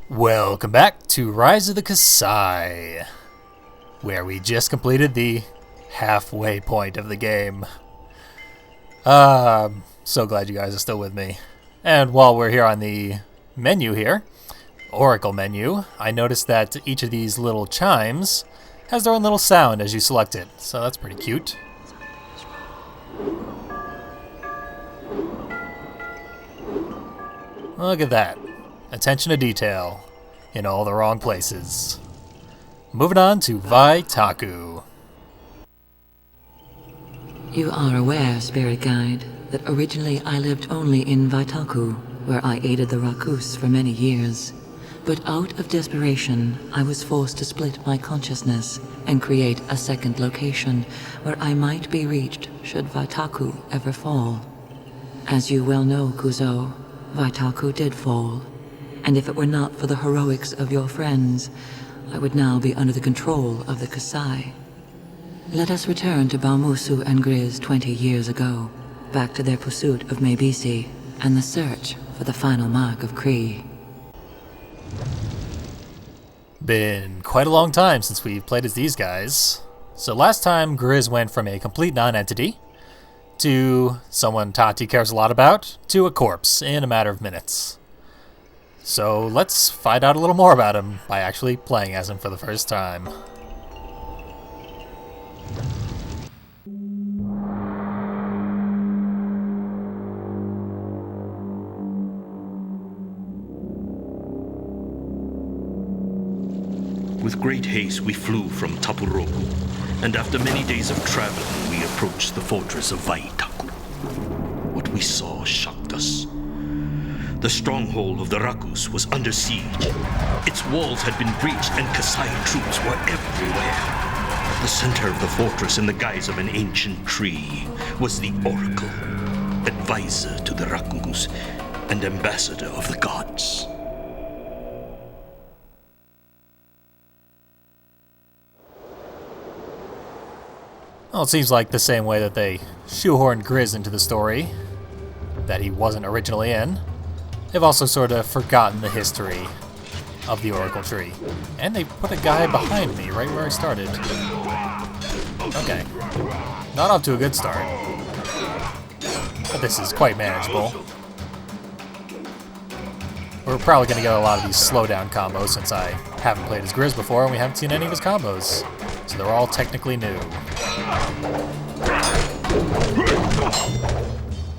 Welcome back to Rise of the Kasai, where we just completed the halfway point of the game. I'm so glad you guys are still with me. And while we're here on the menu here, Oracle menu, I noticed that each of these little chimes has their own little sound as you select it, so that's pretty cute. Look at that. Attention to detail in all the wrong places. Moving on to Vaitaku. You are aware, Spirit Guide, that originally I lived only in Vaitaku, where I aided the Rakus for many years. But out of desperation, I was forced to split my consciousness and create a second location where I might be reached should Vaitaku ever fall. As you well know, Kuzo, Vaitaku did fall. And if it were not for the heroics of your friends, I would now be under the control of the Kasai. Let us return to Baumusu and Grizz 20 years ago, back to their pursuit of Mebisi and the search for the final mark of Kree. Been quite a long time since we've played as these guys. So last time, Grizz went from a complete non-entity to someone Tati cares a lot about to a corpse in a matter of minutes. So let's find out a little more about him by actually playing as him for the first time. With great haste we flew from Tapuroku, and after many days of traveling we approached the fortress of Vaitaku. What we saw shocked us. The stronghold of the Rakus was under siege. Its walls had been breached and Kasai troops were everywhere. At the center of the fortress, in the guise of an ancient tree, was the Oracle, advisor to the Rakus and ambassador of the gods. Well, it seems like the same way that they shoehorned Grizz into the story that he wasn't originally in. They've also sort of forgotten the history of the Oracle Tree. And they put a guy behind me right where I started. Okay. Not off to a good start. But this is quite manageable. We're probably going to get a lot of these slowdown combos since I haven't played as Grizz before and we haven't seen any of his combos. So they're all technically new.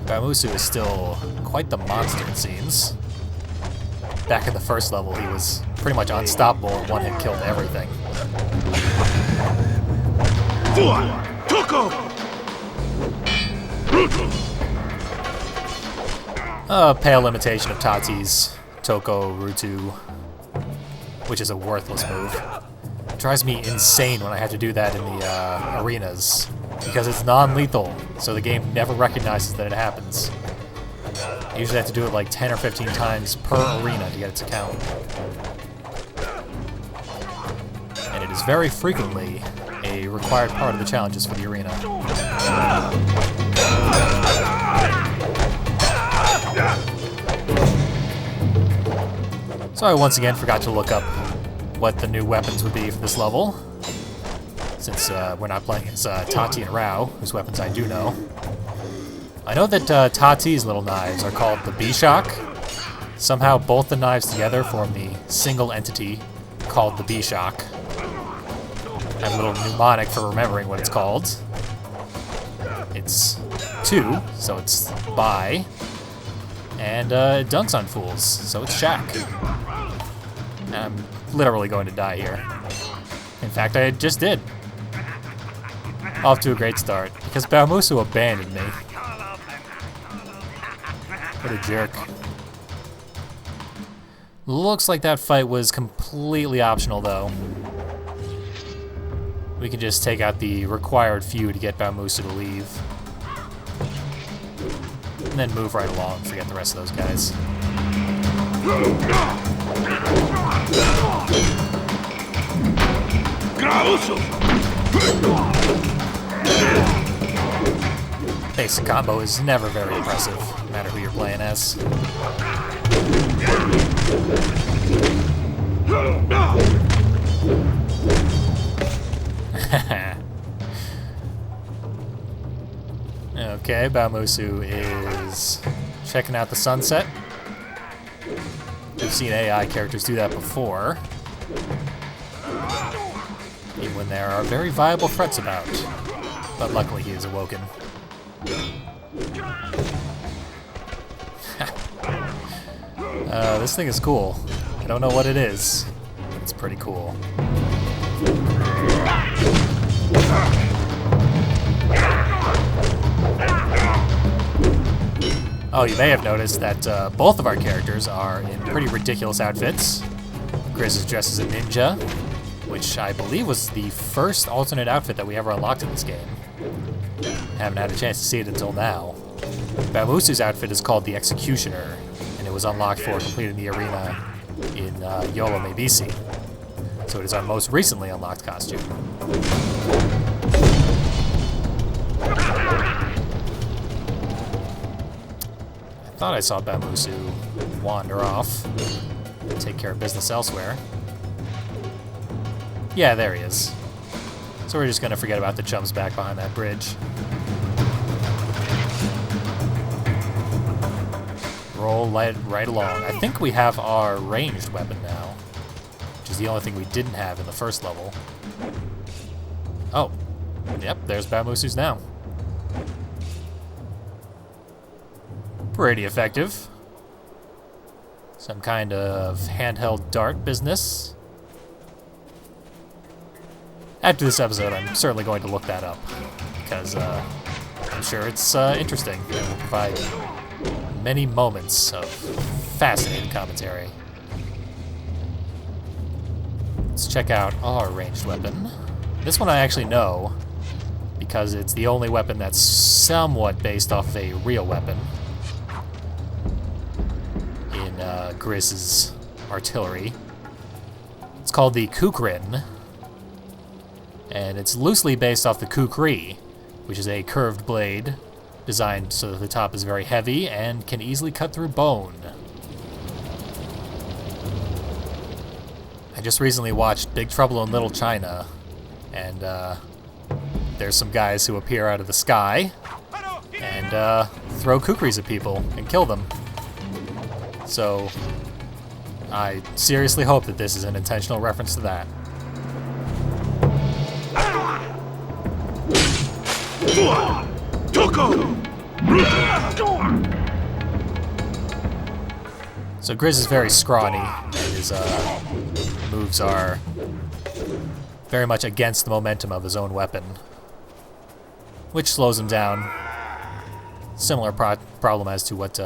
Baumusu is still quite the monster, it seems. Back in the first level, he was pretty much unstoppable and one hit killed everything. A pale imitation of Tati's Toko Rutu, which is a worthless move. It drives me insane when I have to do that in the arenas, because it's non-lethal, so the game never recognizes that it happens. I usually have to do it like 10 or 15 times per arena to get it to count. And it is very frequently a required part of the challenges for the arena. So I once again forgot to look up what the new weapons would be for this level, since we're not playing as Tati and Rao, whose weapons I do know. I know that Tati's little knives are called the B-Shock. Somehow both the knives together form the single entity called the B-Shock. I have a little mnemonic for remembering what it's called. It's 2, so it's Bi. And it dunks on fools, so it's Shack. And I'm literally going to die here. In fact, I just did. Off to a great start, because Baumusu abandoned me. What a jerk. Looks like that fight was completely optional, though. We can just take out the required few to get Baumusu to leave. And then move right along, forget the rest of those guys. Basic combo is never very impressive, no matter who you're playing as. Okay, Bamusu is checking out the sunset. We've seen AI characters do that before, even when there are very viable threats about. But luckily he is awoken. This thing is cool. I don't know what it is, but it's pretty cool. Oh, you may have noticed that both of our characters are in pretty ridiculous outfits. Grizz is dressed as a ninja, which I believe was the first alternate outfit that we ever unlocked in this game. Haven't had a chance to see it until now. Bamusu's outfit is called the Executioner, and it was unlocked for completing the arena in Yolo Mebisi. So it is our most recently unlocked costume. I thought I saw Bamusu wander off, take care of business elsewhere. Yeah, there he is. So we're just gonna forget about the chums back behind that bridge. Roll right along. I think we have our ranged weapon now, which is the only thing we didn't have in the first level. Oh, yep, there's Bamusu's now. Pretty effective. Some kind of handheld dart business. After this episode, I'm certainly going to look that up, because I'm sure it's interesting and will provide many moments of fascinating commentary. Let's check out our ranged weapon. This one I actually know, because it's the only weapon that's somewhat based off of a real weapon in Grizz's artillery. It's called the Kukrin, and it's loosely based off the Kukri, which is a curved blade designed so that the top is very heavy and can easily cut through bone. I just recently watched Big Trouble in Little China, and there's some guys who appear out of the sky and throw kukris at people and kill them. So I seriously hope that this is an intentional reference to that. So Grizz is very scrawny, and his moves are very much against the momentum of his own weapon, which slows him down. Similar problem as to what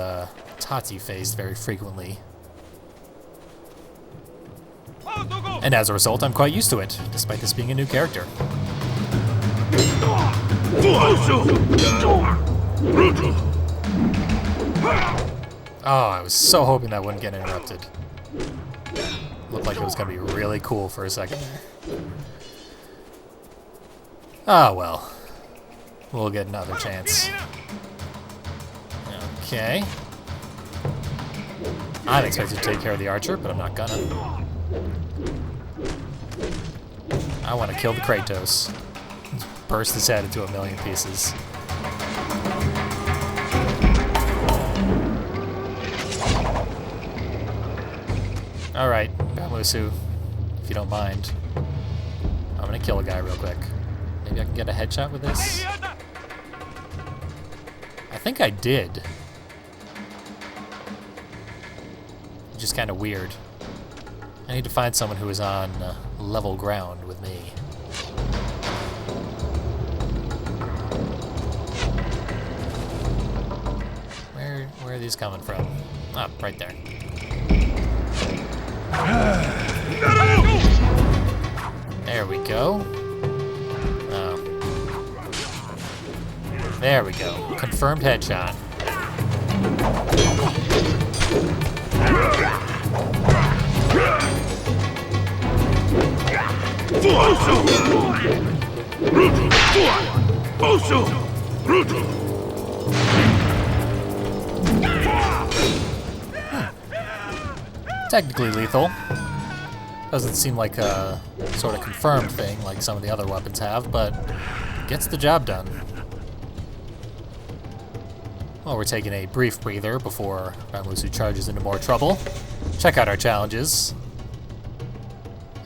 Tati faced very frequently. And as a result, I'm quite used to it, despite this being a new character. Oh, I was so hoping that wouldn't get interrupted. Looked like it was going to be really cool for a second there. Ah, well. We'll get another chance. Okay. I'm expected to take care of the archer, but I'm not gonna. I want to kill the Kratos. Burst his head into a million pieces. Alright, Bamusu, if you don't mind. I'm gonna kill a guy real quick. Maybe I can get a headshot with this? I think I did. Just kind of weird. I need to find someone who is on level ground with me. Where are these coming from? Ah, right there. There we go. Oh. There we go. Confirmed headshot. Technically lethal. Doesn't seem like a sort of confirmed thing like some of the other weapons have, but gets the job done. Well, we're taking a brief breather before Ramusu charges into more trouble. Check out our challenges.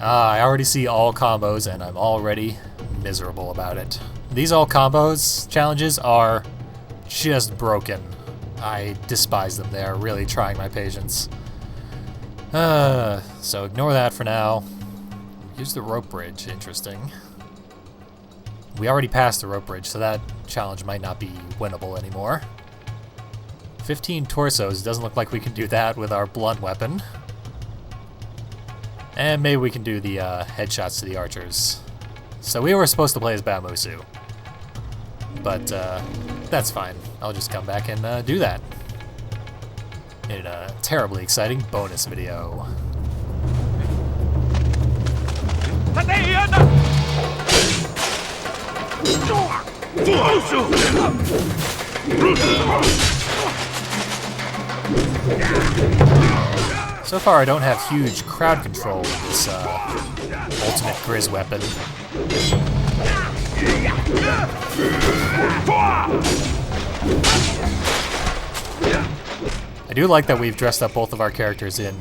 I already see all combos, and I'm already miserable about it. These all combos challenges are just broken. I despise them. They are really trying my patience. So ignore that for now. Use the rope bridge. Interesting. We already passed the rope bridge, so that challenge might not be winnable anymore. 15 torsos. Doesn't look like we can do that with our blunt weapon. And maybe we can do the headshots to the archers. So we were supposed to play as Bamusu. But that's fine. I'll just come back and do that in a terribly exciting bonus video. So far, I don't have huge crowd control with this ultimate Grizz weapon. I do like that we've dressed up both of our characters in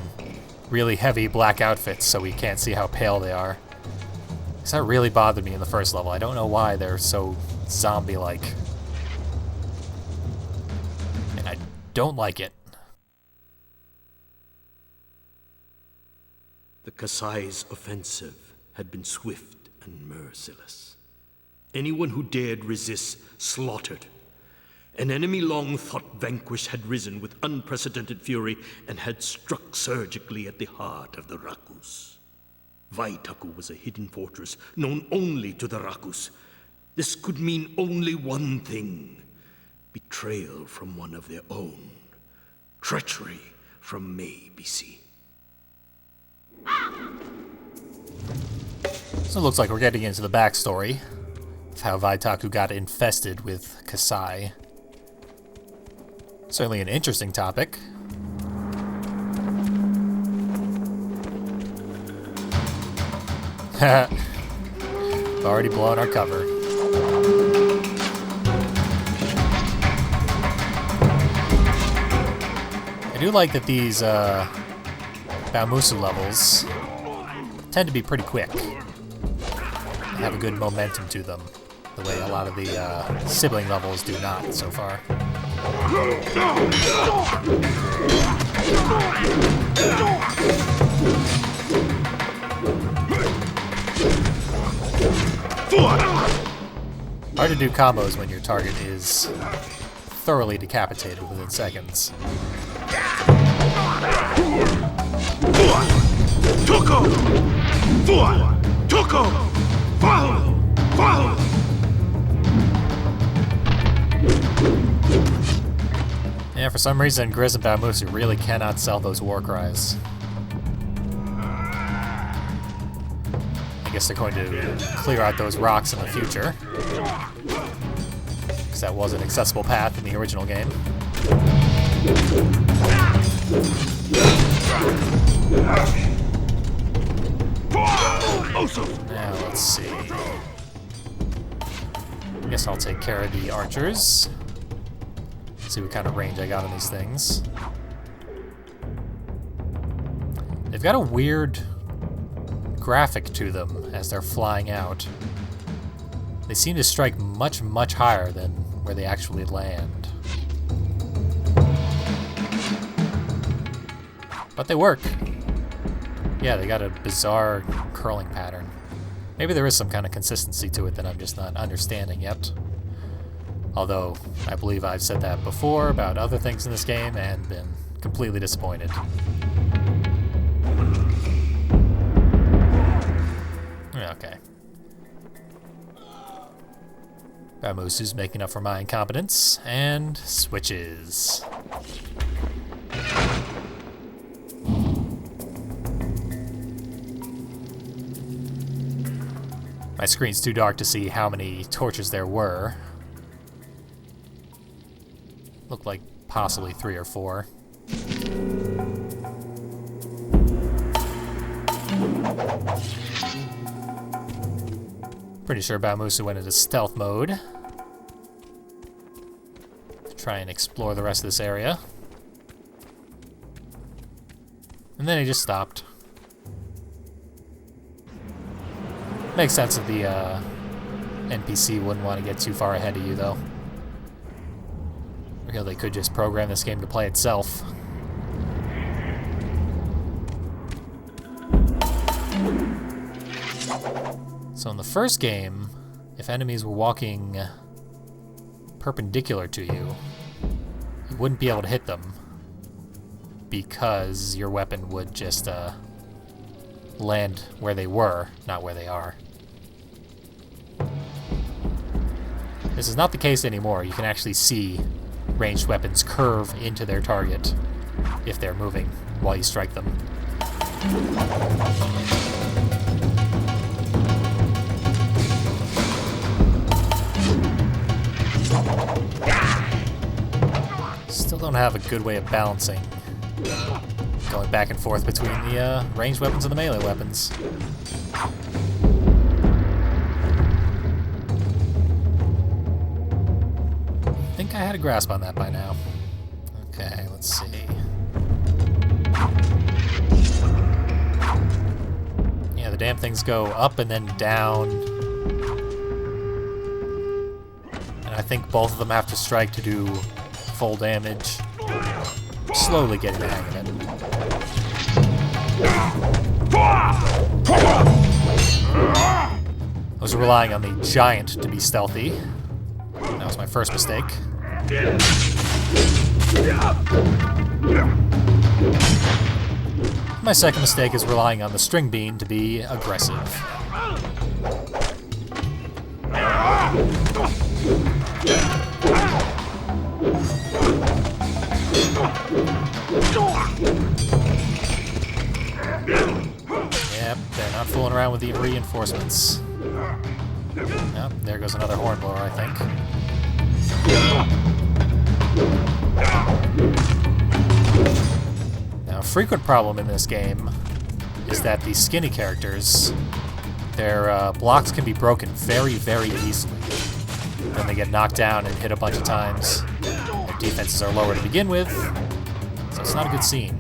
really heavy black outfits so we can't see how pale they are. Because that really bothered me in the first level. I don't know why they're so zombie-like. And I don't like it. The Kasai's offensive had been swift and merciless. Anyone who dared resist slaughtered. An enemy long thought vanquished had risen with unprecedented fury and had struck surgically at the heart of the Rakus. Vaitaku was a hidden fortress known only to the Rakus. This could mean only one thing: betrayal from one of their own. Treachery from Mei BC. So it looks like we're getting into the backstory of how Vaitaku got infested with Kasai. Certainly an interesting topic. We've already blown our cover. I do like that these Bamusu levels tend to be pretty quick. They have a good momentum to them, the way a lot of the sibling levels do not so far. Hard to do combos when your target is thoroughly decapitated within seconds. Yeah, for some reason, Grizz and Bamusu really cannot sell those war cries. I guess they're going to clear out those rocks in the future, because that was an accessible path in the original game. Now, let's see. I guess I'll take care of the archers. See what kind of range I got on these things. They've got a weird graphic to them as they're flying out. They seem to strike much, much higher than where they actually land. But they work. Yeah, they got a bizarre curling pattern. Maybe there is some kind of consistency to it that I'm just not understanding yet. Although, I believe I've said that before about other things in this game and been completely disappointed. Okay. Bamusu's making up for my incompetence, and switches. My screen's too dark to see how many torches there were. Looked like possibly 3 or 4. Pretty sure Bamusu went into stealth mode to try and explore the rest of this area. And then he just stopped. Makes sense that the NPC wouldn't want to get too far ahead of you, though. Or they could just program this game to play itself. So in the first game, if enemies were walking perpendicular to you, you wouldn't be able to hit them because your weapon would just land where they were, not where they are. This is not the case anymore. You can actually see ranged weapons curve into their target if they're moving while you strike them. Still don't have a good way of balancing, going back and forth between the ranged weapons and the melee weapons. I think I had a grasp on that by now. Okay, let's see. Yeah, the damn things go up and then down. And I think both of them have to strike to do full damage. I'm slowly getting the hang of it. I was relying on the giant to be stealthy. That was my first mistake. My second mistake is relying on the string bean to be aggressive. Yep, they're not fooling around with the reinforcements. Yep, there goes another hornblower, I think. Now, a frequent problem in this game is that the skinny characters, their blocks can be broken very, very easily. When they get knocked down and hit a bunch of times. Their defenses are lower to begin with, so it's not a good scene.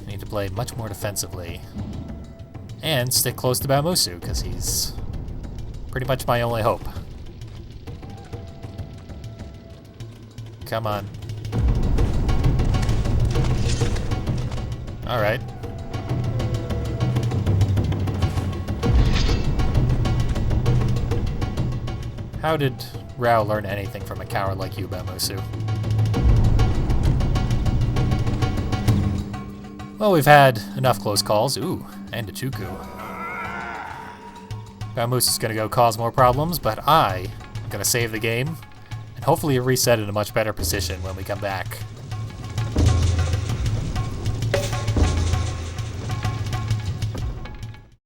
I need to play much more defensively. And stick close to Bamusu, because he's pretty much my only hope. Come on. Alright. How did Rao learn anything from a coward like you, Bamusu? Well, we've had enough close calls. Ooh, and a Tuku. Bamusu's gonna go cause more problems, but I'm gonna save the game and hopefully reset in a much better position when we come back.